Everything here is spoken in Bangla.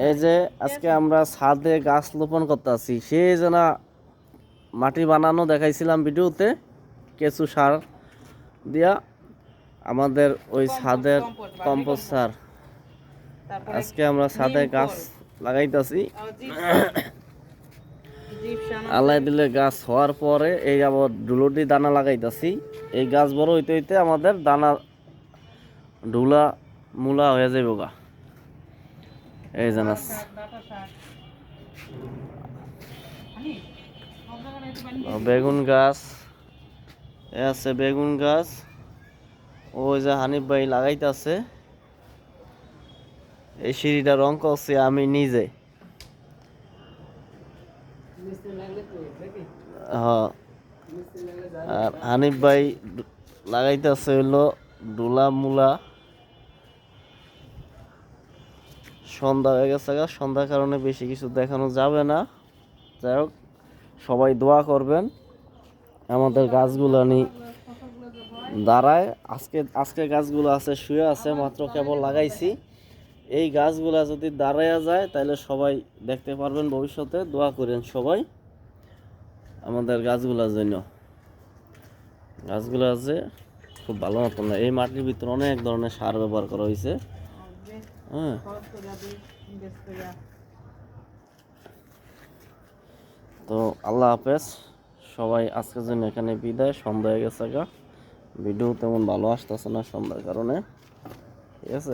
এই যে আজকে আমরা ছাদে গাছ রোপণ করতেছি, সেই যেন মাটি বানানো দেখাইছিলাম ভিডিওতে, কেঁচু সার দিয়া আমাদের ওই ছাদের কম্পোস্ট সার। আজকে আমরা ছাদে গাছ লাগাইতেছি, আল্লাহ দিলে গাছ হওয়ার পরে এই আবার ডুলোটি দানা লাগাইতেছি। এই গাছ বড় হইতে হইতে আমাদের দানা ঢুলা মূলা হয়ে যাইব গা। এই জানাস বেগুন গাছ আছে, বেগুন গাছ ওই যে হানিফ ভাই লাগাইতেছে। এই সিঁড়িটা রং করছি আমি নিজে। হ্যাঁ, আর হানিফ ভাই লাগাইতেছে হইলো ডুলা মূলা। সন্ধ্যা হয়ে গেছে, সন্ধ্যার কারণে বেশি কিছু দেখানো যাবে না। যাই হোক, সবাই দোয়া করবেন আমাদের গাছগুলো নিয়ে দাঁড়ায়। আজকে গাছগুলো আছে শুয়ে আছে, মাত্র কেবল লাগাইছি। এই গাছগুলা যদি দাঁড়াইয়া যায় তাহলে সবাই দেখতে পারবেন ভবিষ্যতে। দোয়া করেন সবাই আমাদের গাছগুলোর জন্য। গাছগুলো আছে খুব ভালো মতন। এই মাটির ভিতরে অনেক ধরনের সার ব্যবহার করা হয়েছে। হ্যাঁ, তো আল্লাহ হাফেজ সবাই। আজকের জন্য এখানে বিদায়। সন্ধ্যা হয়ে গেছে গা, ভিডিও তেমন ভালো আসতেছে না সন্ধ্যার কারণে। ঠিক আছে।